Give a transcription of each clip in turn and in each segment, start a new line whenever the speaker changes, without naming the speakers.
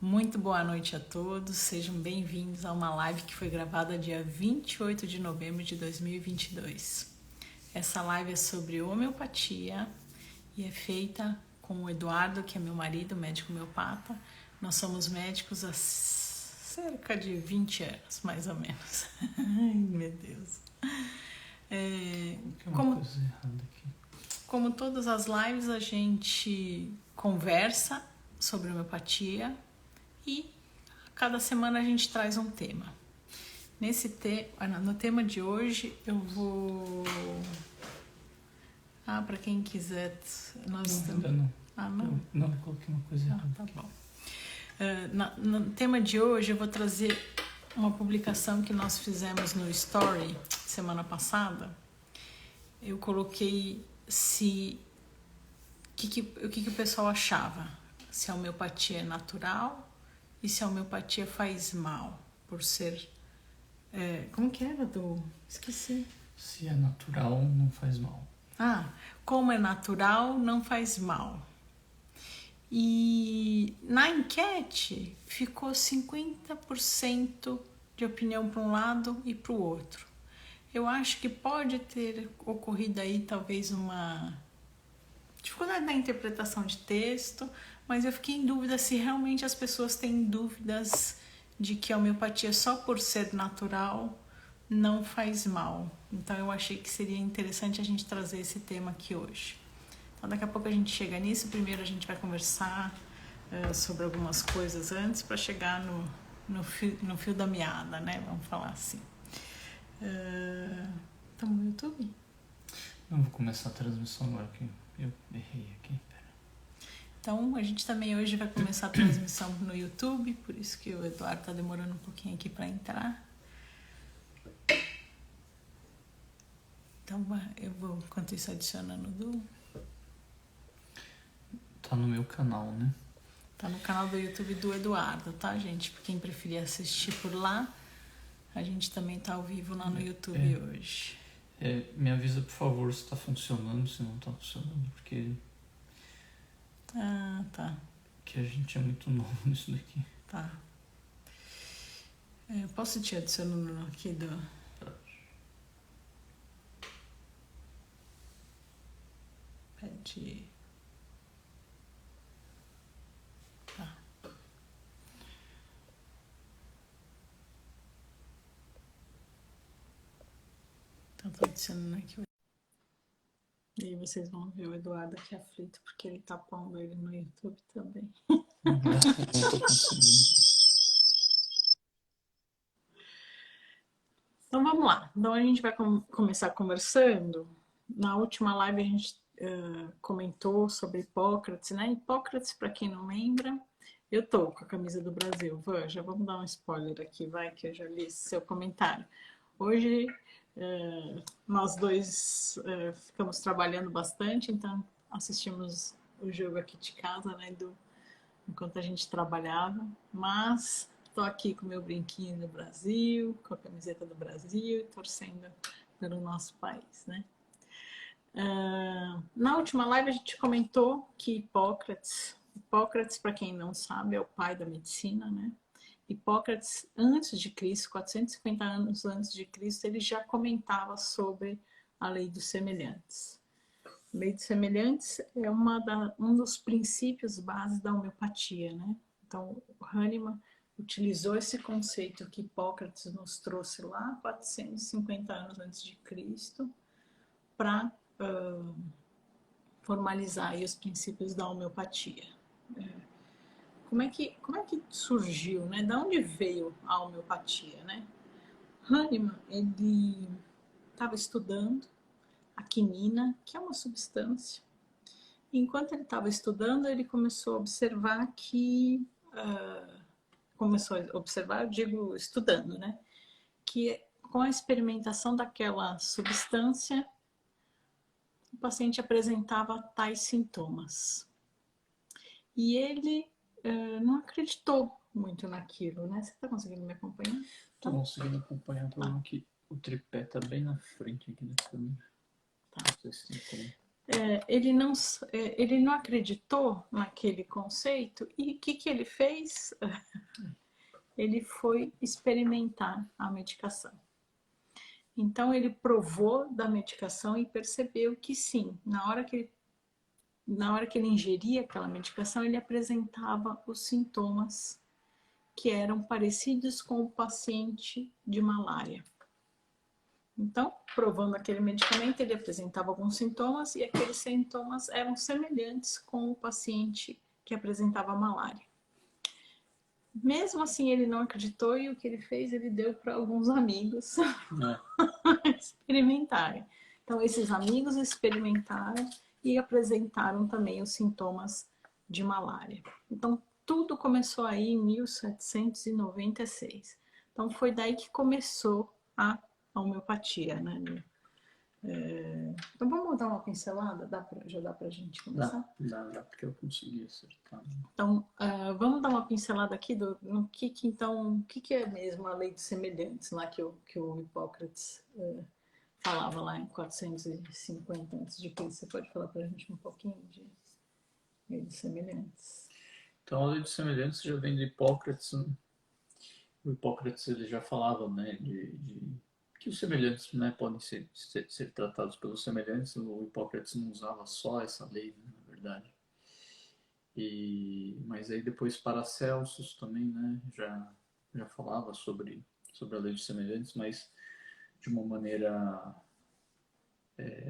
Muito boa noite a todos, sejam bem-vindos a uma live que foi gravada dia 28 de novembro de 2022. Essa live é sobre homeopatia e é feita com o Eduardo, que é meu marido, médico homeopata. Nós somos médicos há cerca de 20 anos, mais ou menos. Ai, meu Deus. Como todas as lives, a gente conversa sobre homeopatia e cada semana a gente traz um tema. No tema de hoje eu vou... para quem quiser...
Não, eu coloquei uma coisa errada.
Tá bom. No tema de hoje eu vou trazer uma publicação que nós fizemos no Story semana passada. Eu coloquei o que o pessoal achava, se a homeopatia é natural e se a homeopatia faz mal, por ser... como que era, esqueci.
Se é natural, não faz mal.
Como é natural, não faz mal. E na enquete ficou 50% de opinião para um lado e para o outro. Eu acho que pode ter ocorrido aí talvez uma dificuldade na interpretação de texto, mas eu fiquei em dúvida se realmente as pessoas têm dúvidas de que a homeopatia só por ser natural não faz mal. Então eu achei que seria interessante a gente trazer esse tema aqui hoje. Então daqui a pouco a gente chega nisso. Primeiro a gente vai conversar sobre algumas coisas antes para chegar no fio da meada, né? Vamos falar assim. Estamos no YouTube?
Não, vou começar a transmissão agora que eu errei aqui.
Então a gente também hoje vai começar a transmissão no YouTube, por isso que o Eduardo está demorando um pouquinho aqui para entrar. Então eu vou, enquanto isso, adicionando do...
Tá no meu canal, né?
Tá no canal do YouTube do Eduardo, tá, gente? Pra quem preferir assistir por lá, a gente também tá ao vivo lá no YouTube hoje.
Me avisa, por favor, se tá funcionando, se não tá funcionando, porque...
Tá.
Que a gente é muito novo nisso daqui.
Tá. Eu posso te adicionar aqui do... Pede... Tá. Então tô adicionando aqui. E aí vocês vão ver o Eduardo aqui aflito, porque ele tá pondo ele no YouTube também. Então vamos lá. Então a gente vai começar conversando. Na última live a gente comentou sobre Hipócrates, né? Hipócrates, para quem não lembra, eu tô com a camisa do Brasil. Já vamos dar um spoiler aqui, vai, que eu já li seu comentário. Hoje nós dois ficamos trabalhando bastante, então assistimos o jogo aqui de casa, né? Enquanto a gente trabalhava, mas estou aqui com o meu brinquinho do Brasil, com a camiseta do Brasil, torcendo pelo nosso país, né? Na última live a gente comentou que Hipócrates, para quem não sabe, é o pai da medicina, né? Hipócrates, antes de Cristo, 450 anos antes de Cristo, ele já comentava sobre a lei dos semelhantes. A lei dos semelhantes é um dos princípios básicos da homeopatia, né? Então, o Hahnemann utilizou esse conceito que Hipócrates nos trouxe lá 450 anos antes de Cristo para formalizar aí os princípios da homeopatia. Como é que surgiu, né? Da onde veio a homeopatia, né? Hahnemann, ele estava estudando a quinina, que é uma substância. E enquanto ele estava estudando, ele começou a observar eu digo estudando, né? Que com a experimentação daquela substância, o paciente apresentava tais sintomas. E ele não acreditou muito naquilo, né? Você está conseguindo me acompanhar?
Tô conseguindo acompanhar, o problema que o tripé tá bem na frente aqui da câmera.
Tá.
Não sei se tem como.
Ele não acreditou naquele conceito e o que ele fez? Ele foi experimentar a medicação. Então ele provou da medicação e percebeu que sim, na hora que ele ingeria aquela medicação, ele apresentava os sintomas que eram parecidos com o paciente de malária. Então, provando aquele medicamento, ele apresentava alguns sintomas e aqueles sintomas eram semelhantes com o paciente que apresentava malária. Mesmo assim, ele não acreditou e o que ele fez, ele deu para alguns amigos experimentarem. Então, esses amigos experimentaram e apresentaram também os sintomas de malária. Então, tudo começou aí em 1796. Então, foi daí que começou a homeopatia, né? Então, vamos dar uma pincelada? Já dá pra gente começar?
Dá, porque eu consegui acertar.
Então, vamos dar uma pincelada aqui no que é mesmo a lei dos semelhantes, lá que o Hipócrates falava lá em 450 a.C. Você pode falar para a gente um pouquinho de lei dos semelhantes?
Então, a lei dos semelhantes já vem de Hipócrates. Né? O Hipócrates ele já falava, né, que os semelhantes, né, podem ser tratados pelos semelhantes. O Hipócrates não usava só essa lei, né, na verdade. Mas aí depois Paracelsus também, né, já falava sobre a lei dos semelhantes, mas de uma maneira,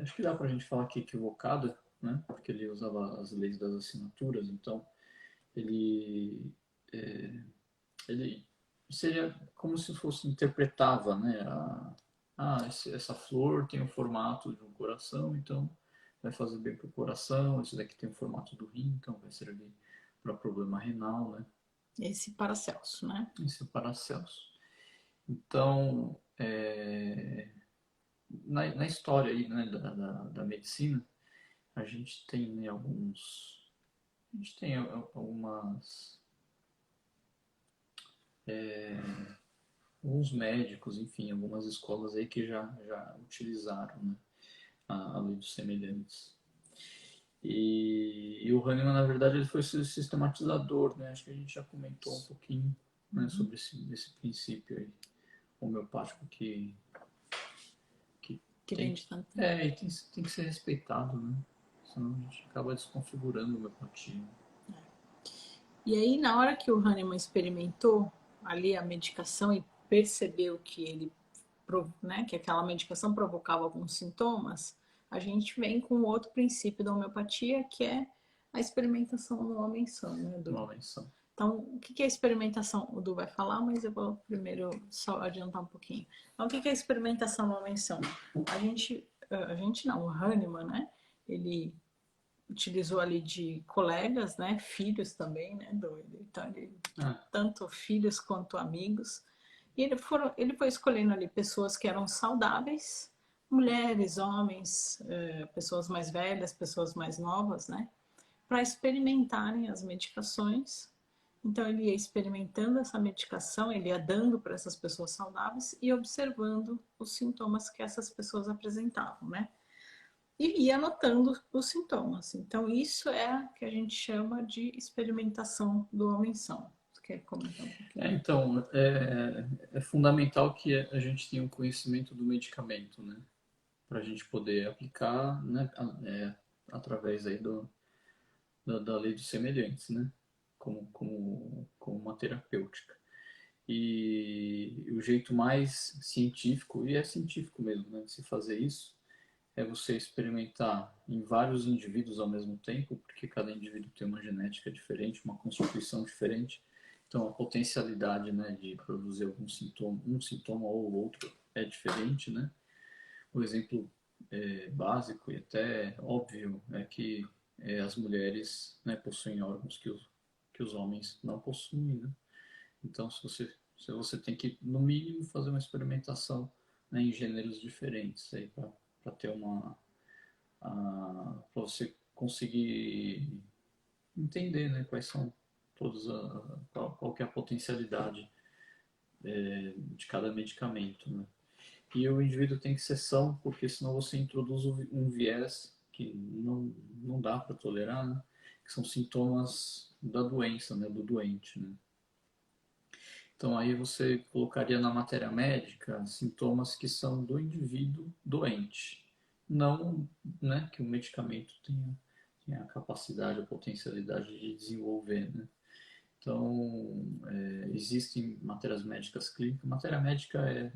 acho que dá para a gente falar que equivocada, né, porque ele usava as leis das assinaturas, então ele é, ele seria como se fosse interpretava, né, essa flor tem o formato de um coração, então vai fazer bem para o coração. Esse daqui tem o formato do rim, então vai servir para problema renal, né?
Esse Paracelso, né?
Esse é o Paracelso. Então, na história aí, né, da medicina, a gente tem, né, a gente tem algumas alguns médicos, enfim, algumas escolas aí que já utilizaram, né, a lei dos semelhantes. E o Hahnemann, na verdade, ele foi sistematizador, né? Acho que a gente já comentou um pouquinho, né, sobre esse princípio aí, homeopático
que
tem,
vem de tanto.
e tem que ser respeitado, né? Senão a gente acaba desconfigurando a homeopatia.
E aí, na hora que o Hahnemann experimentou ali a medicação e percebeu né, que aquela medicação provocava alguns sintomas, a gente vem com outro princípio da homeopatia, que é a experimentação no homem-são, né, Du?
Uma menção.
Então, o que é experimentação? O Du vai falar, mas eu vou primeiro só adiantar um pouquinho. Então, o que é experimentação no homem-são? A gente não, o Hahnemann, né, ele utilizou ali de colegas, né, filhos também, né, então ele, tanto filhos quanto amigos, e ele foi escolhendo ali pessoas que eram saudáveis, mulheres, homens, pessoas mais velhas, pessoas mais novas, né, para experimentarem as medicações. Então ele ia experimentando essa medicação, ele ia dando para essas pessoas saudáveis e observando os sintomas que essas pessoas apresentavam, né? E ia anotando os sintomas. Então, isso é o que a gente chama de experimentação do homem-são. Você quer comentar um pouquinho?
Então, é fundamental que a gente tenha um conhecimento do medicamento, né? Para a gente poder aplicar, né, através aí da lei dos semelhantes, né? Como uma terapêutica. E o jeito mais científico, e é científico mesmo, né, de se fazer isso, é você experimentar em vários indivíduos ao mesmo tempo, porque cada indivíduo tem uma genética diferente, uma constituição diferente. Então, a potencialidade, né, de produzir algum sintoma, um sintoma ou outro é diferente, né? O exemplo básico e até óbvio é que as mulheres, né, possuem órgãos que os homens não possuem, né? Então, se você tem que, no mínimo, fazer uma experimentação, né, em gêneros diferentes aí para ter para você conseguir entender, né, quais são qual que é a potencialidade de cada medicamento, né? E o indivíduo tem que ser são, porque senão você introduz um viés que não dá para tolerar, né? Que são sintomas da doença, né? Do doente, né? Então aí você colocaria na matéria médica sintomas que são do indivíduo doente, não, né, que o medicamento tenha a capacidade, a potencialidade de desenvolver, né? Então, existem matérias médicas clínicas. Matéria médica é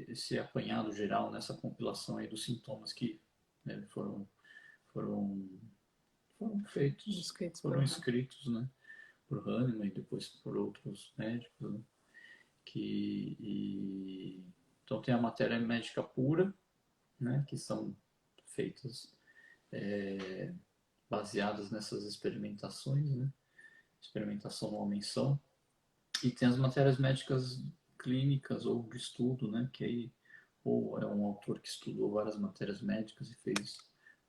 esse apanhado geral, nessa compilação aí dos sintomas que, né, foram, foram feitos,
Descritos por
foram
Hahnemann.
escritos, né, por Hahnemann e depois por outros médicos, né, então tem a matéria médica pura, né, que são feitas baseadas nessas experimentações, né, experimentação numa menção. E tem as matérias médicas clínicas ou de estudo, né? Que aí ou é um autor que estudou várias matérias médicas e fez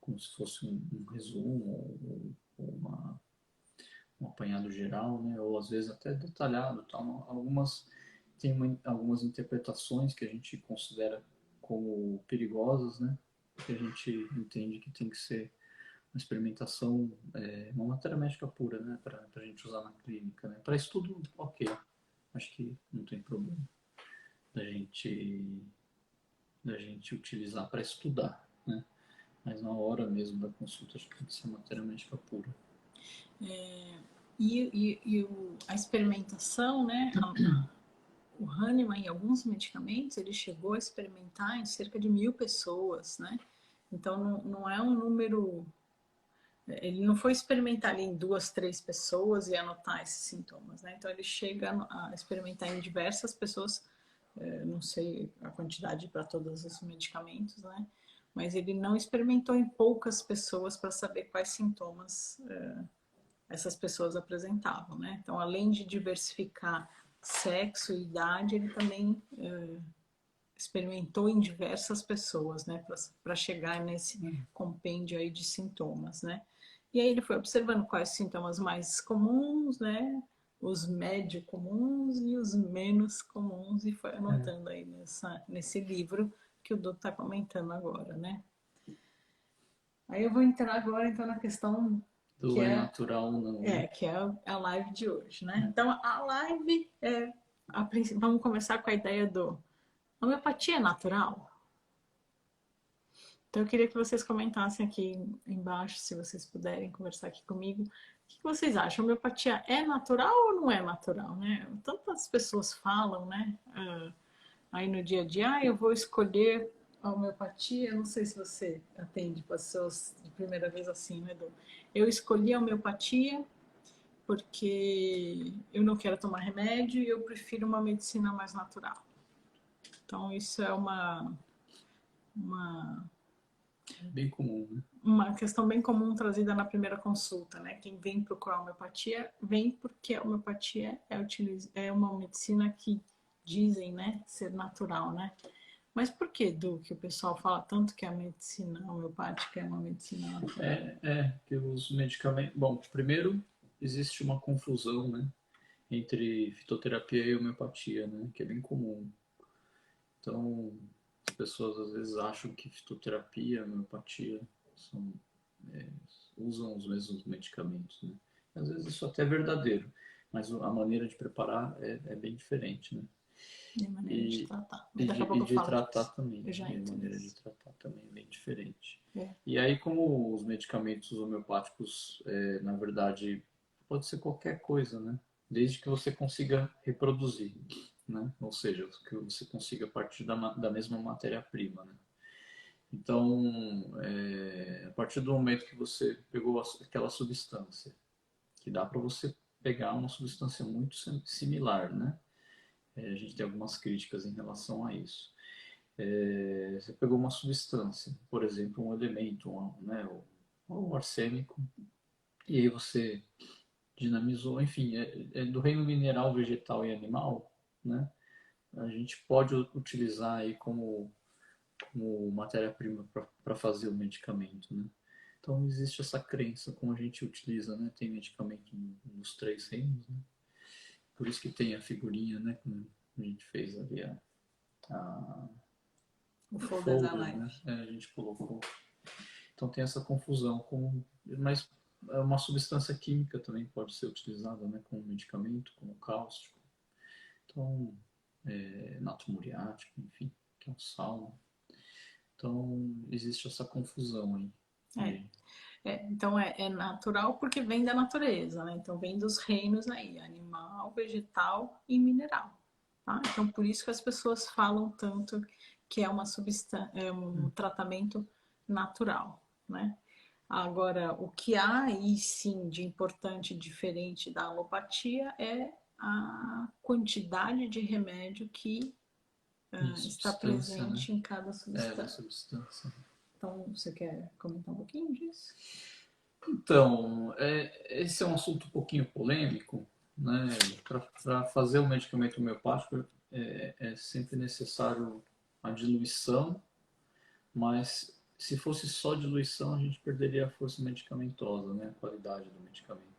como se fosse um resumo ou um apanhado geral, né? Ou às vezes até detalhado, tal. Algumas interpretações que a gente considera como perigosas, né? Que a gente entende que tem que ser uma experimentação, uma matéria médica pura, né? Para a gente usar na clínica, né? Para estudo, ok. Acho que não tem problema da gente, da gente utilizar para estudar, né? Mas na hora mesmo da consulta, acho que tem que ser matéria médica pura.
A experimentação, né? O Hahnemann, em alguns medicamentos, ele chegou a experimentar em cerca de 1.000 pessoas, né? Então, não é um número. Ele não foi experimentar ali em 2, 3 pessoas e anotar esses sintomas, né? Então, ele chega a experimentar em diversas pessoas, não sei a quantidade para todos os medicamentos, né? Mas ele não experimentou em poucas pessoas para saber quais sintomas essas pessoas apresentavam, né? Então, além de diversificar sexo e idade, ele também experimentou em diversas pessoas, né, para chegar nesse compêndio aí de sintomas, né? E aí ele foi observando quais sintomas mais comuns, né, os médio comuns e os menos comuns e foi anotando aí nesse livro que o Dudu está comentando agora, né? Aí eu vou entrar agora então na questão que
Do é natural ou não, né?
que é a live de hoje, né? Então a live vamos começar com a ideia do homeopatia é natural? Então eu queria que vocês comentassem aqui embaixo, se vocês puderem conversar aqui comigo. O que vocês acham? A homeopatia é natural ou não é natural, né? Tantas pessoas falam, né? Aí no dia a dia, eu vou escolher a homeopatia. Não sei se você atende pessoas de primeira vez assim, né, Edu? Eu escolhi a homeopatia porque eu não quero tomar remédio e eu prefiro uma medicina mais natural. Então isso é uma
Bem comum, né?
uma questão bem comum trazida na primeira consulta, né? Quem vem procurar homeopatia vem porque a homeopatia é uma medicina que dizem, né, ser natural, né? Mas por que, Du, que o pessoal fala tanto que a medicina homeopática é uma medicina natural?
Que os medicamentos. Bom, primeiro existe uma confusão, né? Entre fitoterapia e homeopatia, né? Que é bem comum. Então, as pessoas às vezes acham que fitoterapia e homeopatia são, é, usam os mesmos medicamentos, né? Às vezes isso até é verdadeiro, mas a maneira de preparar é bem diferente, né?
De maneira de tratar. Mas
E
daqui a
de,
pouco
e
eu
de
falo
tratar
disso.
também,
Eu já
e a
entro
maneira de
nisso.
tratar também é bem diferente.
É.
E aí, como os medicamentos homeopáticos, na verdade, pode ser qualquer coisa, né? Desde que você consiga reproduzir, né? Ou seja, que você consiga partir da mesma matéria-prima, né? Então, a partir do momento que você pegou aquela substância, que dá para você pegar uma substância muito similar, né? A gente tem algumas críticas em relação a isso. Você pegou uma substância, por exemplo, um elemento, né, o arsênico, e aí você dinamizou, enfim, do reino mineral, vegetal e animal, né? A gente pode utilizar aí como matéria-prima para fazer o medicamento, né? Então existe essa crença como a gente utiliza, né? Tem medicamento nos três reinos, né? Por isso que tem a figurinha, né? Como a gente fez ali a
O
o
folder da
folder,
live.
né? A gente colocou. Então tem essa confusão mas é uma substância química também pode ser utilizada, né, como medicamento, como cáustico. Então, nato muriático, enfim, que é um sal, né? Então existe essa confusão aí.
É.
De...
Então é natural porque vem da natureza, né? Então vem dos reinos aí, animal, vegetal e mineral. Tá? Então por isso que as pessoas falam tanto que é uma substância, é um tratamento natural, né? Agora, o que há aí sim de importante diferente da alopatia é a quantidade de remédio que
E
está
substância, né?
presente em cada
Da
substância.
substância.
Então, você quer comentar um pouquinho disso?
Então, esse é um assunto um pouquinho polêmico, né? Para fazer o medicamento homeopático é sempre necessário a diluição, mas se fosse só diluição, a gente perderia a força medicamentosa, né? A qualidade do medicamento.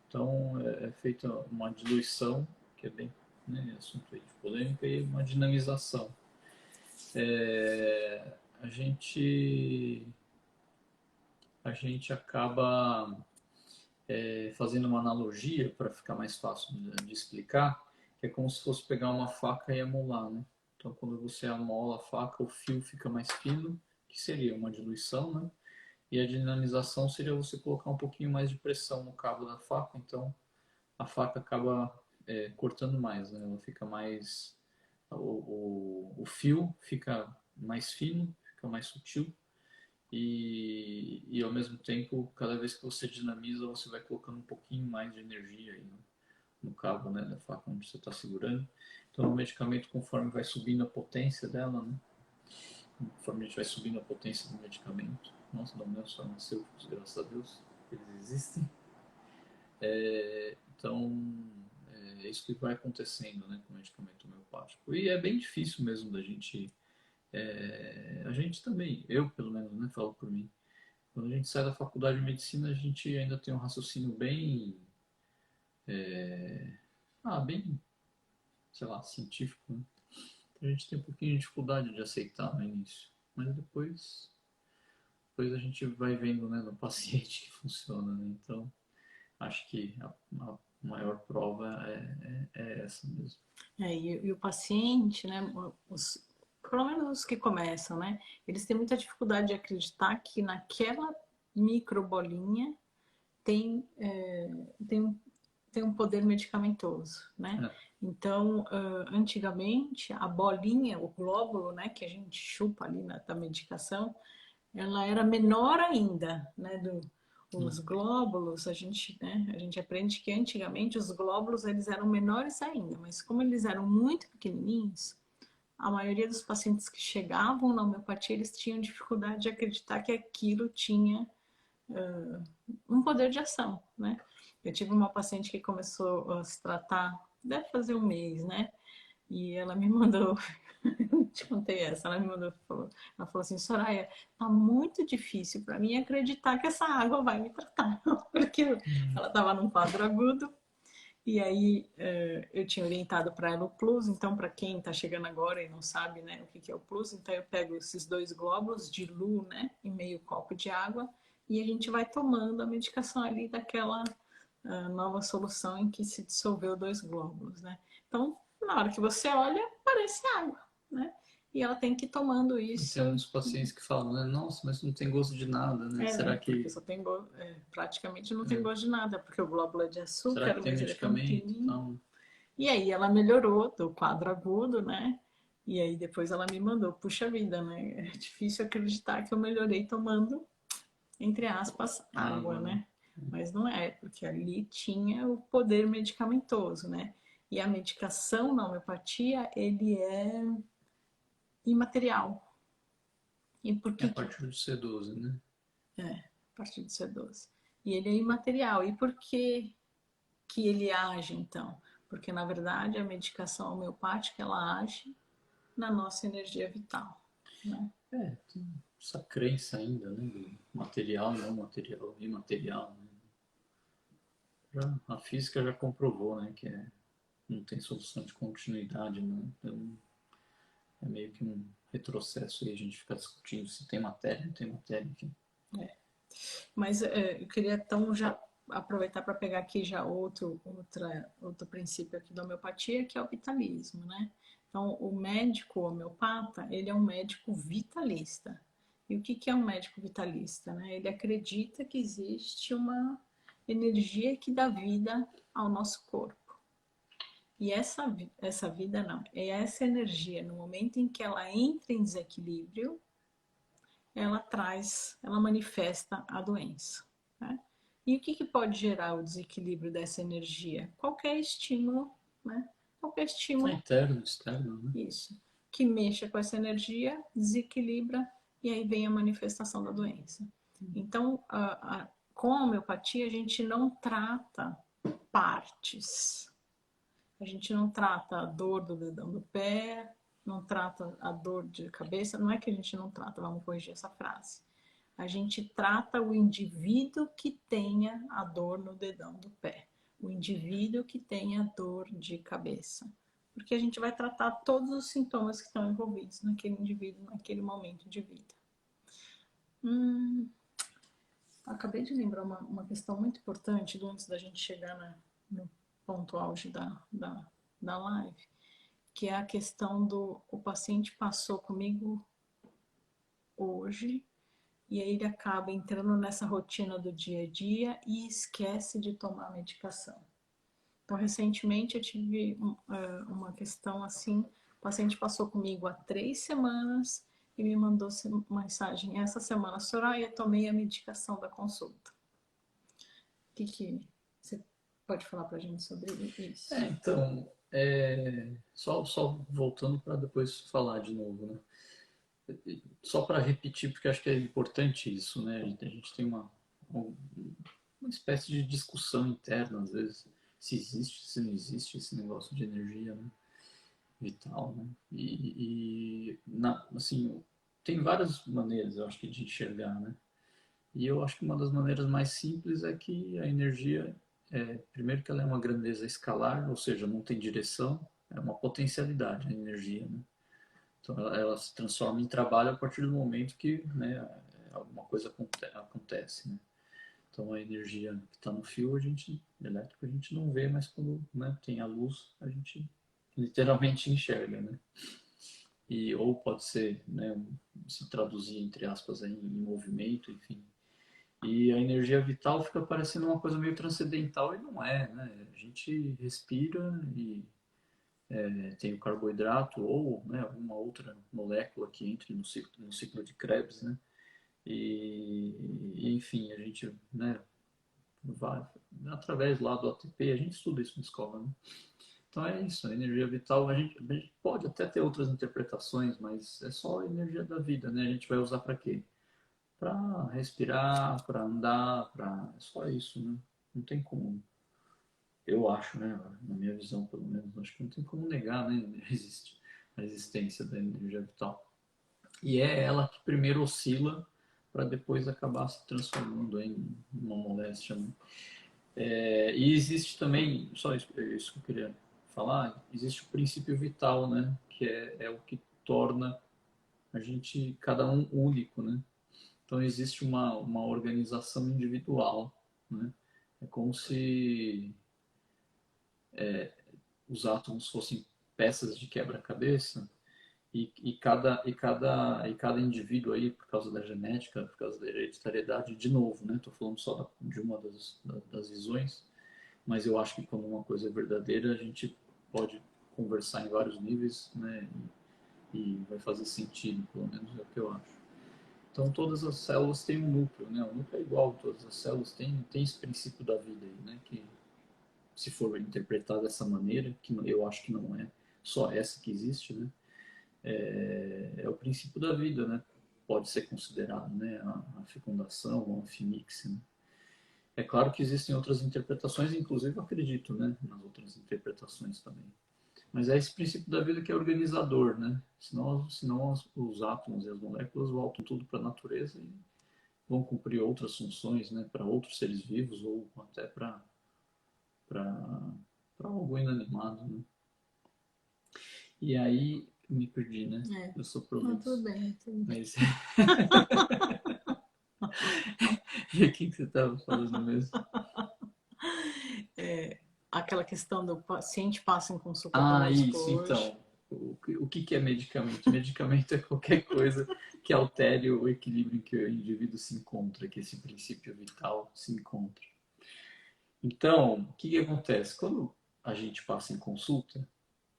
Então, é feita uma diluição, que é bem, né, assunto aí de polêmica, e uma dinamização. A gente acaba fazendo uma analogia para ficar mais fácil de explicar, que é como se fosse pegar uma faca e amolar, né? Então, quando você amola a faca, o fio fica mais fino, que seria uma diluição, né? E a dinamização seria você colocar um pouquinho mais de pressão no cabo da faca, então a faca acaba cortando mais, né? Ela fica mais. O fio fica mais fino, fica mais sutil, e ao mesmo tempo, cada vez que você dinamiza, você vai colocando um pouquinho mais de energia aí no cabo, né, da faca onde você está segurando. Então, o medicamento, conforme vai subindo a potência dela, né, conforme a gente vai subindo a potência do medicamento, nossa, não menos farmacêuticos, graças a Deus, eles existem. Então, é isso que vai acontecendo, né, com o medicamento homeopático. E é bem difícil mesmo da gente. A gente também, eu pelo menos, né, falo por mim. Quando a gente sai da faculdade de medicina, a gente ainda tem um raciocínio bem, sei lá, científico, né? A gente tem um pouquinho de dificuldade de aceitar no início, mas depois a gente vai vendo, né, no paciente que funciona, né? Então, acho que a maior prova é essa mesmo.
E o paciente, né, pelo menos os que começam, né, eles têm muita dificuldade de acreditar que naquela microbolinha tem, tem um poder medicamentoso, né?
É,
Então, antigamente, a bolinha, o glóbulo, né, que a gente chupa ali da medicação, ela era menor ainda, né, os glóbulos, a gente aprende que antigamente os glóbulos eles eram menores ainda, mas como eles eram muito pequenininhos, a maioria dos pacientes que chegavam na homeopatia, eles tinham dificuldade de acreditar que aquilo tinha um poder de ação, né? Eu tive uma paciente que começou a se tratar, deve fazer um mês, né? E ela me mandou, eu te contei essa, ela me mandou, ela falou assim, Soraya, tá muito difícil para mim acreditar que essa água vai me tratar, porque ela estava num quadro agudo, e aí eu tinha orientado para ela o Plus, então para quem está chegando agora e não sabe, né, o que é o Plus, então eu pego esses 2 glóbulos, diluo, né, em meio copo de água, e a gente vai tomando a medicação ali daquela nova solução em que se dissolveu 2 glóbulos, né? Então, na hora que você olha, parece água, né? E ela tem que ir tomando
e tem
isso.
alguns pacientes que falam, né, nossa, mas não tem gosto de nada, né?
Né?
Será
Porque
que,
só tem praticamente não tem gosto de nada, porque o glóbulo é de
será
açúcar,
que tem
mas ele é tão
medicamento?
pequenininho.
Então,
E aí ela melhorou do quadro agudo, né? E aí depois ela me mandou, puxa vida, né? É difícil acreditar que eu melhorei tomando, entre aspas, água,
água, né?
né? Mas não é, porque ali tinha o poder medicamentoso, né? E a medicação na homeopatia, ele é imaterial. E por
É a
que
partir do C12, né?
a partir do C12? E ele é imaterial. E por que ele age, então? Porque, na verdade, a medicação homeopática, ela age na nossa energia vital, né?
Tem essa crença ainda, né? Do material, não material, imaterial, né? A física já comprovou, né? Que não tem solução de continuidade, né? Então, é meio que um retrocesso e a gente ficar discutindo se tem matéria, não tem matéria, enfim.
Mas eu queria então já aproveitar para pegar aqui já outro princípio aqui da homeopatia, que é o vitalismo, né? Então, o médico homeopata, ele é um médico vitalista. E o que é um médico vitalista, né? Ele acredita que existe uma energia que dá vida ao nosso corpo. E essa vida não, é essa energia, no momento em que ela entra em desequilíbrio, ela manifesta a doença. Né? E o que pode gerar o desequilíbrio dessa energia? Qualquer estímulo, né? Qualquer
É
estímulo,
interno, externo, né?
isso, que mexa com essa energia, desequilibra e aí vem a manifestação da doença. Então, com a homeopatia, a gente não trata partes. A gente não trata a dor do dedão do pé, não trata a dor de cabeça. Não é que a gente não trata, vamos corrigir essa frase. A gente trata o indivíduo que tenha a dor no dedão do pé, o indivíduo que tenha dor de cabeça. Porque a gente vai tratar todos os sintomas que estão envolvidos naquele indivíduo, naquele momento de vida. Acabei de lembrar uma questão muito importante antes da gente chegar no ponto auge da live, que é a questão do o paciente passou comigo hoje e aí ele acaba entrando nessa rotina do dia a dia e esquece de tomar a medicação. Então, recentemente eu tive uma questão assim, o paciente passou comigo há 3 semanas e me mandou mensagem, essa semana, Soraya, tomei a medicação da consulta. O que você pode falar pra gente sobre isso?
Então, só voltando para depois falar de novo, né? Só para repetir, porque acho que é importante isso, né? A gente tem uma espécie de discussão interna, às vezes, se existe, se não existe esse negócio de energia, né? Vital, né? Assim, tem várias maneiras, eu acho que, de enxergar, né? E eu acho que uma das maneiras mais simples é que a energia, primeiro que ela é uma grandeza escalar, ou seja, não tem direção, é uma potencialidade a energia, né? Então ela se transforma em trabalho a partir do momento que, né, alguma coisa acontece, né? Então a energia que está no fio, elétrico, a gente não vê, mas quando, né, tem a luz, a gente literalmente enxerga, né? Ou pode ser, né, se traduzir entre aspas em movimento, enfim. E a energia vital fica parecendo uma coisa meio transcendental e não é, né? A gente respira e tem o carboidrato ou, né, alguma outra molécula que entre no ciclo de Krebs, né? Enfim, a gente, né, vai através lá do ATP, a gente estuda isso na escola, né? Então é isso, a energia vital, a gente pode até ter outras interpretações, mas é só a energia da vida, né? A gente vai usar para quê? Para respirar, para andar, é só isso, né? Não tem como, eu acho, né? Na minha visão, pelo menos, acho que não tem como negar, né? A existência da energia vital. E é ela que primeiro oscila para depois acabar se transformando em uma moléstia, né? E existe também, só isso que eu queria falar, existe o princípio vital, né? Que é o que torna a gente, cada um, único, né? Então existe uma organização individual, né? É como se os átomos fossem peças de quebra-cabeça e cada indivíduo aí, por causa da genética, por causa da hereditariedade, de novo, né? Estou falando só de uma das visões, mas eu acho que quando uma coisa é verdadeira, a gente pode conversar em vários níveis, né? E vai fazer sentido, pelo menos é o que eu acho. Então todas as células têm um núcleo, né? O núcleo é igual, todas as células têm esse princípio da vida aí, né? Que se for interpretado dessa maneira, que eu acho que não é só essa que existe, né? É o princípio da vida, né? Pode ser considerado, né? A fecundação ou a finix, né? É claro que existem outras interpretações, inclusive eu acredito, né? Nas outras interpretações também. Mas é esse princípio da vida que é organizador, né? Senão os átomos e as moléculas voltam tudo para a natureza e vão cumprir outras funções, né? Para outros seres vivos ou até para algo inanimado, né? E aí, me perdi, né?
É.
Eu sou
Não, tudo
prolixo.
bem, tudo bem.
Mas... E o que você estava falando mesmo?
Aquela questão do paciente passa em consulta
Ah,
conosco
isso,
hoje.
então. O que que é medicamento? Medicamento é qualquer coisa que altere o equilíbrio em que o indivíduo se encontra, que esse princípio vital se encontra. Então, o que que acontece? Quando a gente passa em consulta,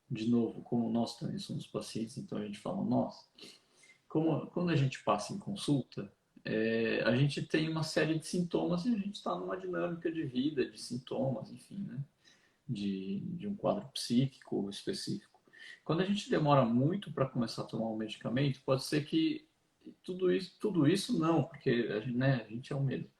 de novo, como nós também somos pacientes, então a gente fala nós, quando a gente passa em consulta, a gente tem uma série de sintomas e a gente está numa dinâmica de vida, de sintomas, enfim, né? De um quadro psíquico específico. Quando a gente demora muito para começar a tomar um medicamento, pode ser que tudo isso não, porque a gente é o mesmo.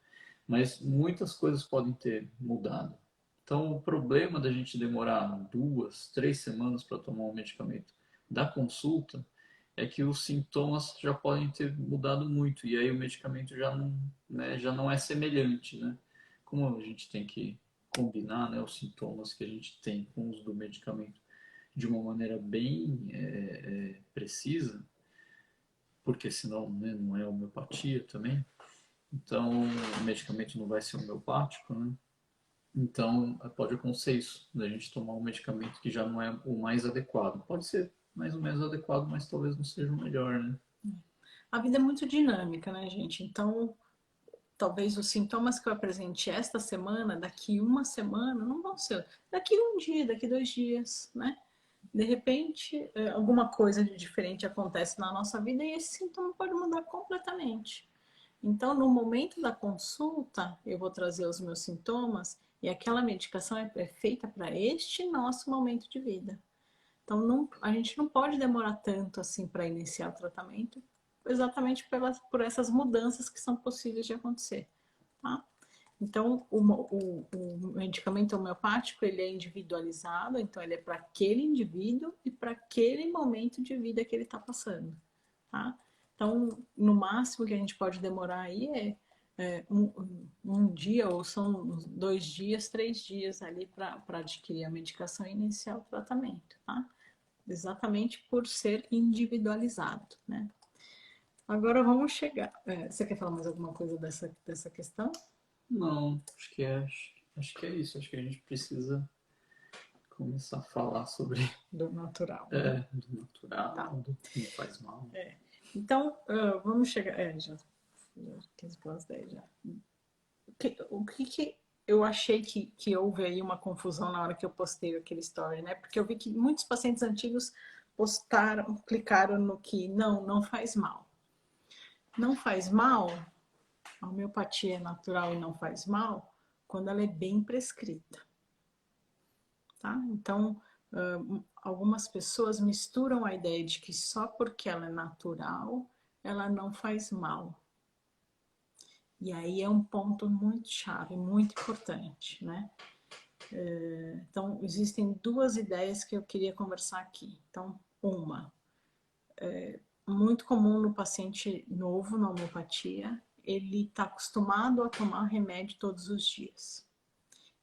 Mas muitas coisas podem ter mudado. Então, o problema da gente demorar 2, 3 semanas para tomar um medicamento da consulta é que os sintomas já podem ter mudado muito e aí o medicamento já não, né, já não é semelhante, né? Como a gente tem que combinar, né, os sintomas que a gente tem com os do medicamento de uma maneira bem precisa, porque senão, né, não é homeopatia também, então o medicamento não vai ser homeopático, né? Então pode acontecer isso, da gente tomar um medicamento que já não é o mais adequado. Pode ser mais ou menos adequado, mas talvez não seja o melhor, né?
A vida é muito dinâmica, né, gente? Então, talvez os sintomas que eu apresente esta semana, daqui uma semana, não vão ser. Daqui um dia, daqui 2 dias, né? De repente, alguma coisa de diferente acontece na nossa vida e esse sintoma pode mudar completamente. Então, no momento da consulta, eu vou trazer os meus sintomas e aquela medicação é feita para este nosso momento de vida. Então, não, a gente não pode demorar tanto assim para iniciar o tratamento, exatamente por essas mudanças que são possíveis de acontecer. Tá? Então, o medicamento homeopático ele é individualizado, então ele é para aquele indivíduo e para aquele momento de vida que ele está passando. Tá? Então, no máximo que a gente pode demorar aí um dia, ou são 2 dias, 3 dias ali para adquirir a medicação e iniciar o tratamento. Tá? Exatamente por ser individualizado. Né? Agora vamos chegar. Você quer falar mais alguma coisa dessa questão?
Não, acho que é isso. Acho que a gente precisa começar a falar sobre
Do natural, né?
do
Tá.
natural, do que não faz mal.
Então, vamos chegar. Já 15 para as 10 já. O que eu achei que houve aí uma confusão na hora que eu postei aquele story, né? Porque eu vi que muitos pacientes antigos postaram, clicaram no que não faz mal. Não faz mal, a homeopatia é natural e não faz mal quando ela é bem prescrita. Tá? Então, algumas pessoas misturam a ideia de que só porque ela é natural, ela não faz mal. E aí é um ponto muito chave, muito importante, né? Então, existem duas ideias que eu queria conversar aqui. Então, uma, muito comum no paciente novo na homeopatia, ele está acostumado a tomar remédio todos os dias.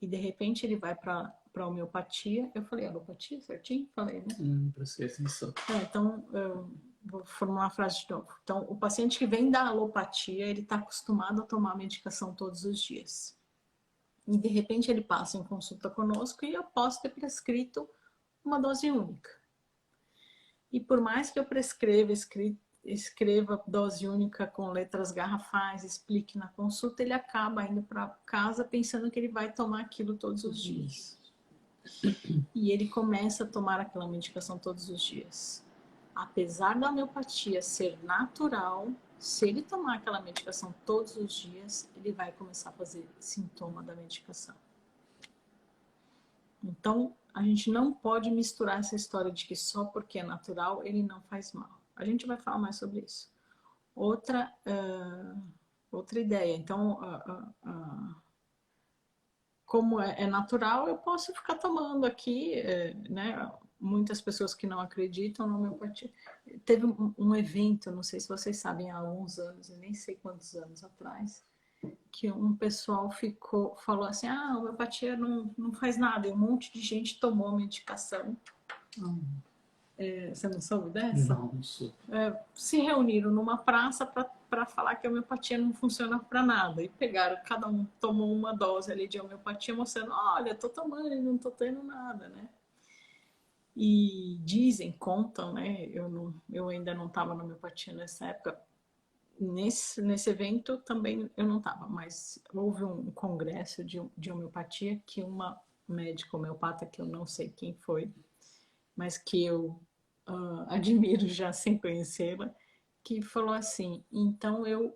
E de repente ele vai para a homeopatia. Eu falei alopatia certinho? Falei, né?
Prestei atenção.
Então, eu vou formular a frase de novo. Então, o paciente que vem da alopatia, ele está acostumado a tomar medicação todos os dias. E de repente ele passa em consulta conosco e eu posso ter prescrito uma dose única. E por mais que eu escreva dose única com letras garrafais, explique na consulta, ele acaba indo para casa pensando que ele vai tomar aquilo todos os dias. E ele começa a tomar aquela medicação todos os dias. Apesar da homeopatia ser natural, se ele tomar aquela medicação todos os dias, ele vai começar a fazer sintoma da medicação. Então, a gente não pode misturar essa história de que só porque é natural ele não faz mal. A gente vai falar mais sobre isso. Outra ideia. Então, como é natural, eu posso ficar tomando aqui, né? Muitas pessoas que não acreditam na homeopatia. Teve um evento, não sei se vocês sabem, há alguns anos, eu nem sei quantos anos atrás, que um pessoal falou assim, a homeopatia não faz nada, e um monte de gente tomou medicação. Você não soube dessa?
Não, não sou.
Se reuniram numa praça para falar que a homeopatia não funciona para nada. E pegaram, cada um tomou uma dose ali de homeopatia, mostrando: olha, tô tomando e não tô tendo nada, né? E dizem, contam, né? Eu ainda não estava na homeopatia nessa época. Nesse evento também eu não estava, mas houve um congresso de homeopatia que uma médica homeopata, que eu não sei quem foi, mas que eu admiro já sem conhecê-la, que falou assim: então eu.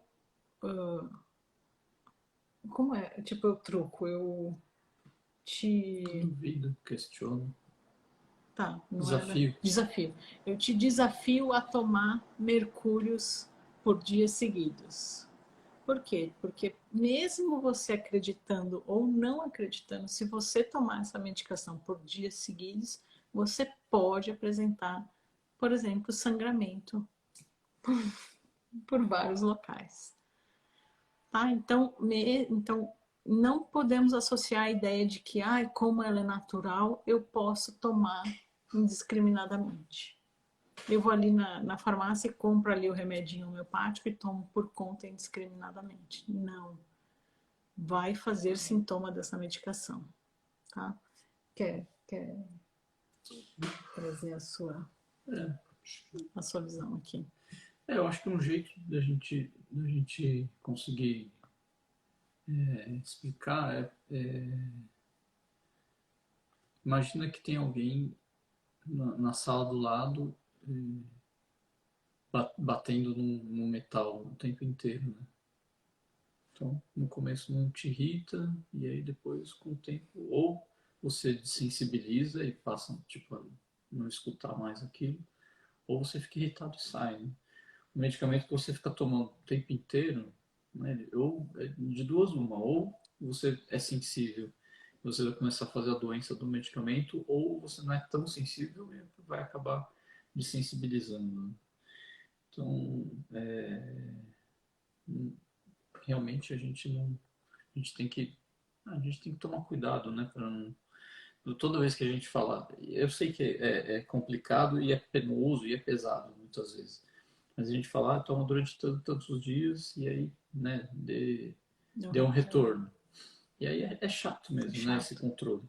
Como é? Tipo, eu truco, eu te.
Duvido, questiono.
Tá, não era.
Desafio.
Desafio. Eu te desafio a tomar mercúrios por dias seguidos. Por quê? Porque mesmo você acreditando ou não acreditando, se você tomar essa medicação por dias seguidos, você pode apresentar, por exemplo, sangramento por vários locais. Tá? Então não podemos associar a ideia de que, como ela é natural, eu posso tomar indiscriminadamente. Eu vou ali na farmácia e compro ali o remedinho homeopático e tomo por conta indiscriminadamente. Não. Vai fazer sintoma dessa medicação, tá? Quer trazer a sua visão aqui?
Eu acho que um jeito da gente conseguir explicar imagina que tem alguém na sala do lado batendo no metal o tempo inteiro, né? Então, no começo não te irrita e aí depois, com o tempo, ou você desensibiliza e passa tipo, a não escutar mais aquilo, ou você fica irritado e sai, né? O medicamento que você fica tomando o tempo inteiro, né, ou de duas uma, ou você é sensível, você vai começar a fazer a doença do medicamento, ou você não é tão sensível e vai acabar desensibilizando, né? Então, realmente a gente tem que tomar cuidado, né, para não toda vez que a gente fala, eu sei que é complicado e é penoso e é pesado muitas vezes, mas a gente fala, toma durante tantos os dias e aí, né, dê um retorno. E aí é chato mesmo, né, esse controle.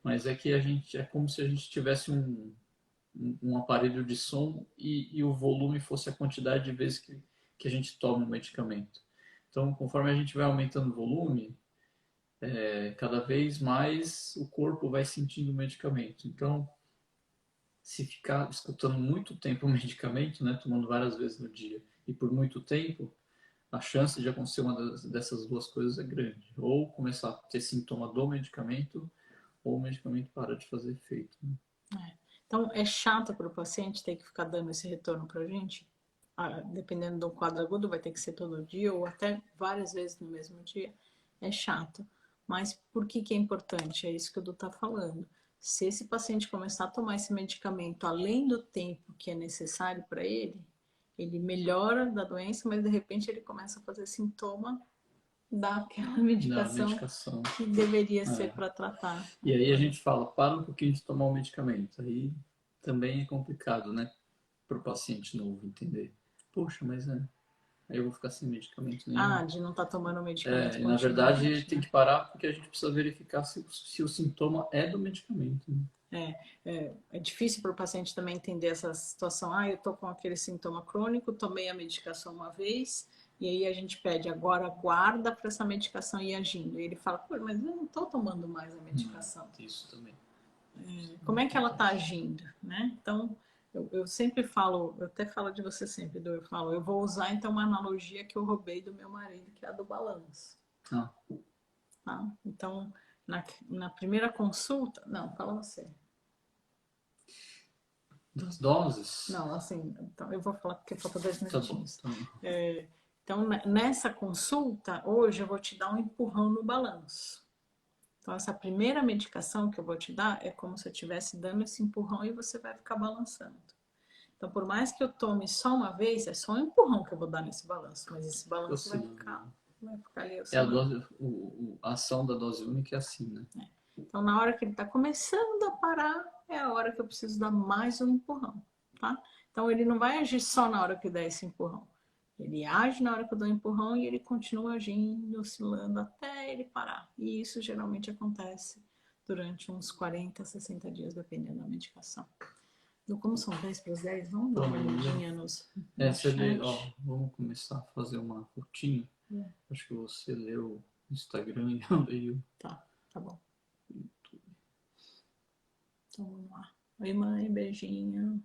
Mas é que é como se a gente tivesse um aparelho de som e o volume fosse a quantidade de vezes que a gente toma o medicamento. Então, conforme a gente vai aumentando o volume, cada vez mais o corpo vai sentindo o medicamento. Então, se ficar escutando muito tempo o medicamento, né, tomando várias vezes no dia e por muito tempo, a chance de acontecer dessas duas coisas é grande. Ou começar a ter sintoma do medicamento, ou o medicamento para de fazer efeito, né?
Então, é chato para o paciente ter que ficar dando esse retorno para a gente? Dependendo do quadro agudo, vai ter que ser todo dia ou até várias vezes no mesmo dia. É chato. Mas por que é importante? É isso que o Du está falando. Se esse paciente começar a tomar esse medicamento além do tempo que é necessário para ele melhora da doença, mas de repente ele começa a fazer sintoma daquela medicação que deveria ser para tratar.
E aí a gente fala, para um pouquinho de tomar o medicamento. Aí também é complicado, né? Para o paciente novo entender. Poxa, mas aí eu vou ficar sem medicamento nenhum.
De não estar tomando medicamento
Na verdade,
continuamente,
tem que parar porque a gente precisa verificar se o sintoma é do medicamento, né?
É difícil para o paciente também entender essa situação. Eu estou com aquele sintoma crônico, tomei a medicação uma vez, e aí a gente pede, agora guarda para essa medicação ir agindo. E ele fala, pô, mas eu não estou tomando mais a medicação.
Isso também.
Como é que ela está agindo, né? Então, eu sempre falo, eu até falo de você sempre, eu falo, eu vou usar então uma analogia que eu roubei do meu marido, que é a do balanço. Tá? Então, na primeira consulta, não, fala você.
Das doses?
Não, assim, então eu vou falar porque falta 10 minutinhos.
Tá bom.
Então, nessa consulta, hoje eu vou te dar um empurrão no balanço. Então, essa primeira medicação que eu vou te dar é como se eu estivesse dando esse empurrão e você vai ficar balançando. Então, por mais que eu tome só uma vez, é só um empurrão que eu vou dar nesse balanço, mas esse balanço vai ficar ali.
A ação da dose única é assim, né?
Então, na hora que ele está começando a parar, é a hora que eu preciso dar mais um empurrão. tá? Então ele não vai agir só na hora que eu der esse empurrão. Ele age na hora que eu dou o empurrão e ele continua agindo, oscilando até ele parar. E isso geralmente acontece durante uns 40, 60 dias, dependendo da medicação. Então, como são 10 para os 10, vamos dar uma olhadinha no
chat. Ó, vamos começar a fazer uma rotina. Acho que você leu o Instagram e eu leio.
Tá bom. YouTube. Então vamos lá. Oi, mãe, beijinho.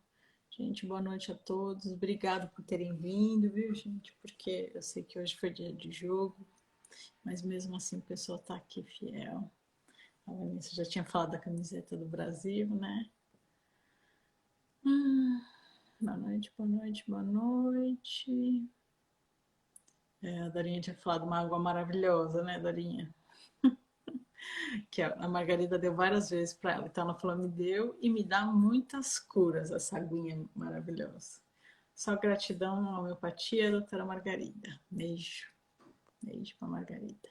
Gente, boa noite a todos. Obrigado por terem vindo, viu, gente? Porque eu sei que hoje foi dia de jogo, mas mesmo assim o pessoal tá aqui fiel. A Vanessa já tinha falado da camiseta do Brasil, né? Boa noite, boa noite, boa noite. A Darinha tinha falado uma água maravilhosa, né, Darinha? Que a Margarida deu várias vezes para ela. Então ela falou, me deu e me dá muitas curas essa aguinha maravilhosa. Só gratidão à homeopatia, doutora Margarida. Beijo. Beijo para Margarida.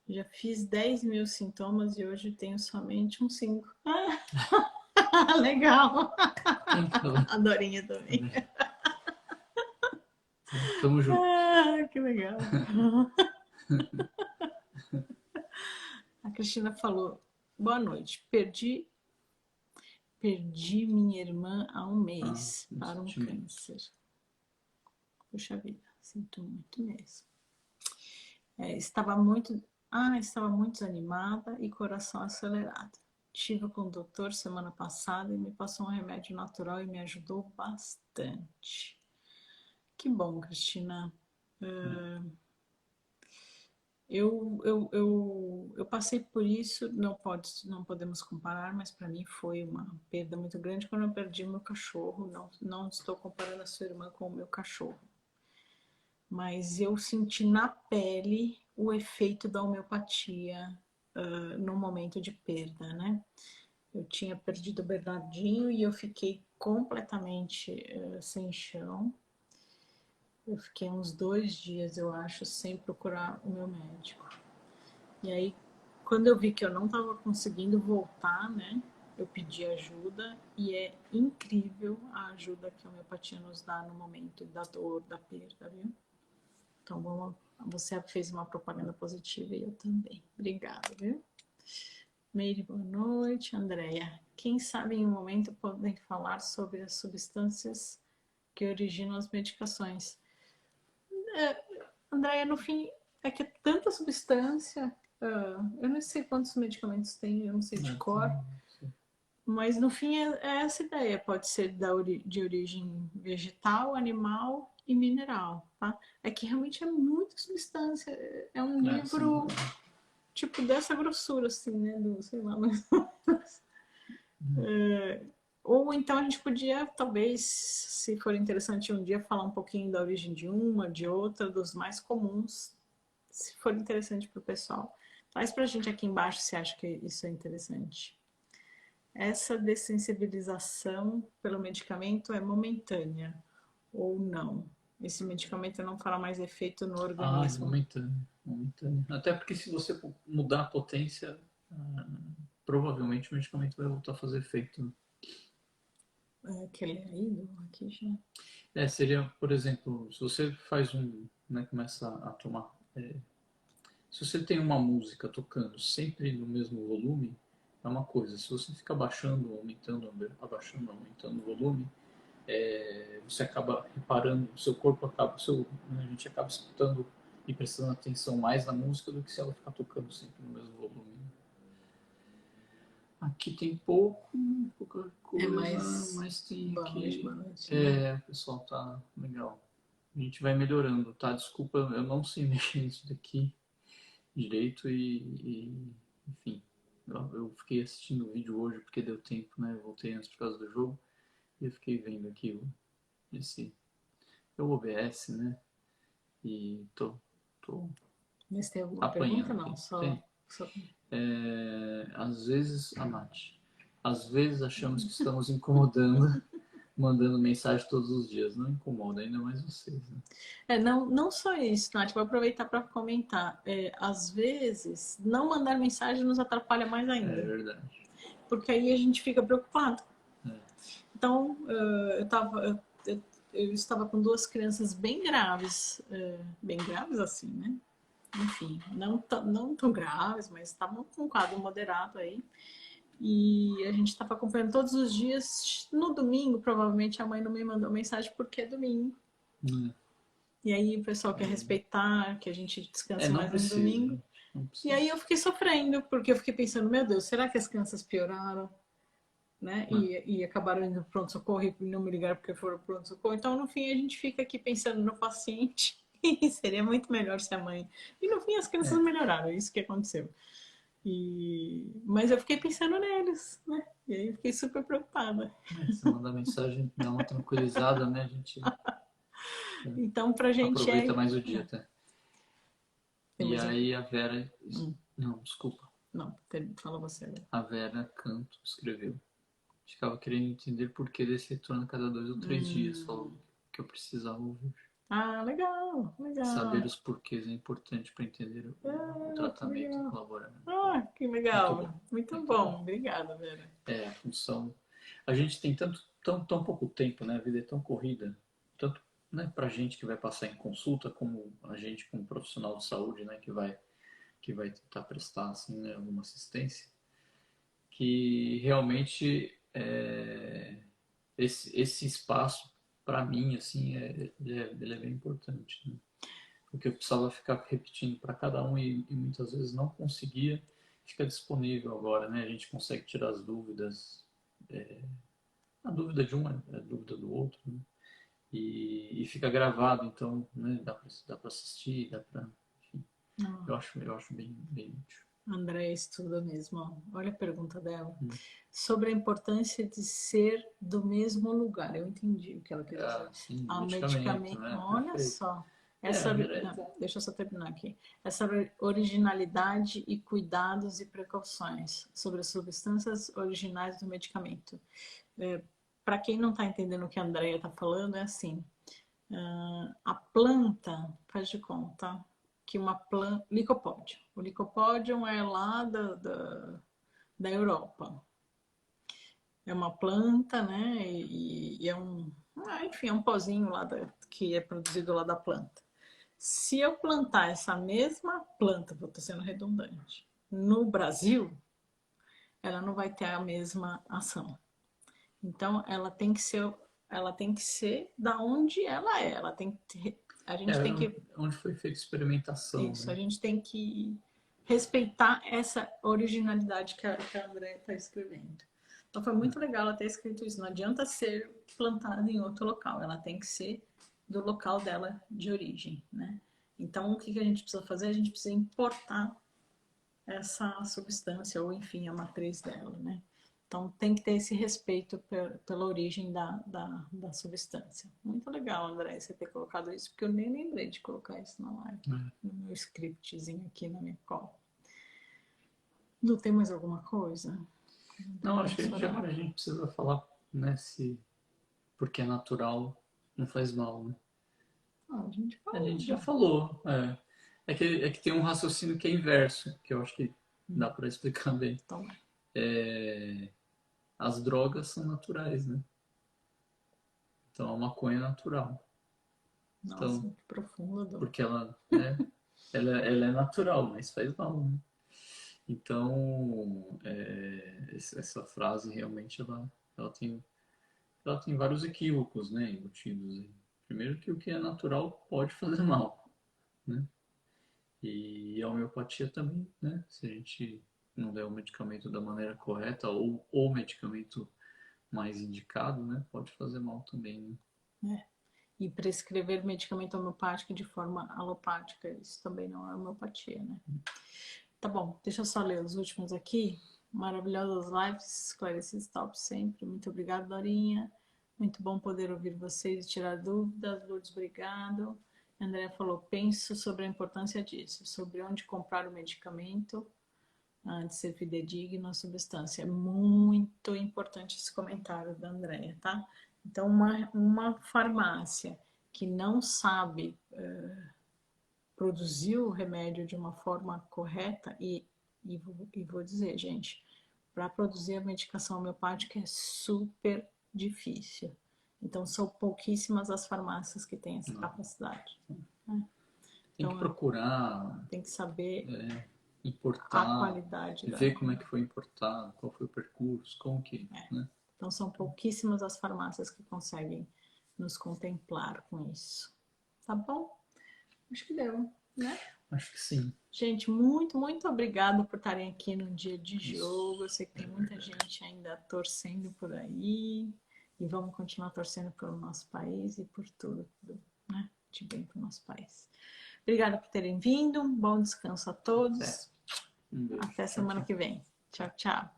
Já fiz 10 mil sintomas e hoje tenho somente uns 5. Legal. A Dorinha também.
Tamo junto.
Que legal. A Cristina falou, boa noite, perdi minha irmã há um mês para um câncer. Puxa vida, sinto muito mesmo. Estava muito desanimada e coração acelerado. Estive com o doutor semana passada e me passou um remédio natural e me ajudou bastante. Que bom, Cristina. Eu passei por isso, não podemos comparar, mas para mim foi uma perda muito grande quando eu perdi meu cachorro. Não estou comparando a sua irmã com o meu cachorro, mas eu senti na pele o efeito da homeopatia no momento de perda, né? Eu tinha perdido o Bernardinho e eu fiquei completamente sem chão. Eu fiquei uns 2 dias, eu acho, sem procurar o meu médico. E aí, quando eu vi que eu não estava conseguindo voltar, né? Eu pedi ajuda e é incrível a ajuda que a homeopatia nos dá no momento da dor, da perda, viu? Então, você fez uma propaganda positiva e eu também. Obrigada, viu? Meire, boa noite. Andréia, quem sabe em um momento podem falar sobre as substâncias que originam as medicações? Andréia, no fim, é que é tanta substância. Eu não sei quantos medicamentos tem, eu não sei de cor. Mas no fim é essa ideia. Pode ser de origem vegetal, animal e mineral, tá? É que realmente é muita substância. É um livro tipo dessa grossura, assim, né? Do, sei lá, mas... Ou então a gente podia, talvez, se for interessante um dia, falar um pouquinho da origem de uma, de outra, dos mais comuns, se for interessante para o pessoal. Traz para a gente aqui embaixo se acha que isso é interessante. Essa dessensibilização pelo medicamento é momentânea ou não? Esse medicamento não fará mais efeito no organismo?
Momentânea. Até porque se você mudar a potência, provavelmente o medicamento vai voltar a fazer efeito.
Aquele aí, aqui já.
Seria, por exemplo, se você faz começa a tomar... se você tem uma música tocando sempre no mesmo volume, é uma coisa. Se você fica abaixando, aumentando, abaixando, aumentando o volume, você acaba reparando, o seu corpo acaba, a gente acaba escutando e prestando atenção mais na música do que se ela ficar tocando sempre no mesmo volume. Aqui tem pouca coisa, mas tem aqui. O pessoal tá legal. A gente vai melhorando, tá? Desculpa, eu não sei mexer nisso daqui direito e enfim. Eu fiquei assistindo o vídeo hoje porque deu tempo, né? Eu voltei antes por causa do jogo e eu fiquei vendo aqui o OBS, né? E tô
Mas tem alguma
apanhando
pergunta? Não, só...
às vezes, a Nath, às vezes achamos que estamos incomodando, mandando mensagem todos os dias. Não incomoda, ainda mais vocês, né?
Não só isso, Nath, vou aproveitar para comentar. Às vezes, não mandar mensagem nos atrapalha mais ainda.
É verdade.
Porque aí a gente fica preocupado. Então, eu estava com duas crianças bem graves assim, né? Enfim, não tão graves, mas estavam com um quadro moderado aí. E a gente estava acompanhando todos os dias. No domingo, provavelmente a mãe não me mandou mensagem porque é domingo. E aí o pessoal quer respeitar, que a gente descanse
Não
mais no
precisa,
domingo.
gente. Não
E
precisa.
aí eu fiquei sofrendo, porque eu fiquei pensando, meu Deus, será que as crianças pioraram? Né? E acabaram indo pro pronto-socorro e não me ligaram porque foram pro pronto-socorro. Então, no fim, a gente fica aqui pensando no paciente. E seria muito melhor se a mãe. E no fim, as crianças melhoraram, é isso que aconteceu. Mas eu fiquei pensando neles, né? E aí eu fiquei super preocupada.
Você manda mensagem, dá uma tranquilizada, né? A gente
Então, pra gente
aproveita
é.
mais o dia até.
Tem
E
mais um?
aí a Vera. Não, desculpa.
Não, fala você agora.
A Vera Canto escreveu. Ficava querendo entender por que desse retorno a cada 2 ou 3 dias. Falou que eu precisava ouvir.
Ah, legal,
Saber
legal.
os porquês é importante para entender o
Que
tratamento e
legal.
colaborar.
Que
Muito bom.
legal. Muito bom. Obrigada, Vera.
A função. A gente tem tão pouco tempo, né? A vida é tão corrida. Tanto, né, pra gente que vai passar em consulta, como a gente como profissional de saúde, né? Que vai tentar prestar, assim, né, alguma assistência. Que realmente esse espaço, para mim, assim, ele é bem importante. Né? Porque eu precisava ficar repetindo para cada um e muitas vezes não conseguia, fica disponível agora, né? A gente consegue tirar as dúvidas. A dúvida de um é a dúvida do outro, né? E fica gravado, então, né? Dá para assistir, dá para. Enfim, eu acho bem útil.
André estuda mesmo. Olha a pergunta dela. Sobre a importância de ser do mesmo lugar. Eu entendi o que ela quer dizer.
Sim,
A
medicamento,
medicamento.
né?
Olha
Perfeito.
só. Não, deixa eu só terminar aqui. Essa originalidade e cuidados e precauções sobre as substâncias originais do medicamento. Para quem não está entendendo o que a Andrea está falando, é assim: a planta, faz de conta que uma planta. Licopódio. O licopódio é lá da Europa. É uma planta, né? E é um. Enfim, é um pozinho lá que é produzido lá da planta. Se eu plantar essa mesma planta, vou estar sendo redundante, no Brasil, ela não vai ter a mesma ação. Então, ela tem que ser da onde ela é. Ela tem que, a gente tem que
Onde foi feita experimentação,
isso, a
né?
gente tem que respeitar essa originalidade que a André está escrevendo. Então foi muito legal ela ter escrito isso. Não adianta ser plantada em outro local, ela tem que ser do local dela de origem, né? Então o que a gente precisa fazer? A gente precisa importar essa substância ou enfim a matriz dela, né? Então tem que ter esse respeito pela origem da substância. Muito legal, André, você ter colocado isso, porque eu nem lembrei de colocar isso na live, no meu scriptzinho aqui na minha cola. Não tem mais alguma coisa?
Não, acho que a gente precisa falar, né, se porque é natural, não faz mal, né?
A gente
A
falou.
gente já falou. É que tem um raciocínio que é inverso, que eu acho que dá para explicar bem.
Então,
As drogas são naturais, né? Então a maconha é natural.
nossa,
Então,
que profundo.
porque ela é natural, mas faz mal, né? Então, essa frase realmente ela tem vários equívocos, né, embutidos. Primeiro que o que é natural pode fazer mal, né? E a homeopatia também, né? Se a gente não der o medicamento da maneira correta ou o medicamento mais indicado, né, pode fazer mal também, né?
E prescrever medicamento homeopático de forma alopática, isso também não é homeopatia, né? Tá bom, deixa eu só ler os últimos aqui. Maravilhosas lives, esclarecidas top sempre. Muito obrigada, Dorinha. Muito bom poder ouvir vocês e tirar dúvidas. Lourdes, obrigado. André falou, penso sobre a importância disso, sobre onde comprar o medicamento, de ser fidedigno a substância. É muito importante esse comentário da Andréia, tá? Então, uma farmácia que não sabe produzir o remédio de uma forma correta, e vou dizer, gente, para produzir a medicação homeopática é super difícil. Então, são pouquíssimas as farmácias que têm essa capacidade. Né?
Tem que procurar,
tem que saber
importar,
a qualidade.
ver como é que foi importado, qual foi o percurso, como que... Né?
Então, são pouquíssimas as farmácias que conseguem nos contemplar com isso. Tá bom? Acho que deu, né?
Acho que sim.
Gente, muito, muito obrigada por estarem aqui no dia de jogo. Eu sei que tem muita gente ainda torcendo por aí. E vamos continuar torcendo pelo nosso país e por tudo, né? De bem para o nosso país. Obrigada por terem vindo. Bom descanso a todos.
Um beijo.
Até semana que vem. Tchau, tchau.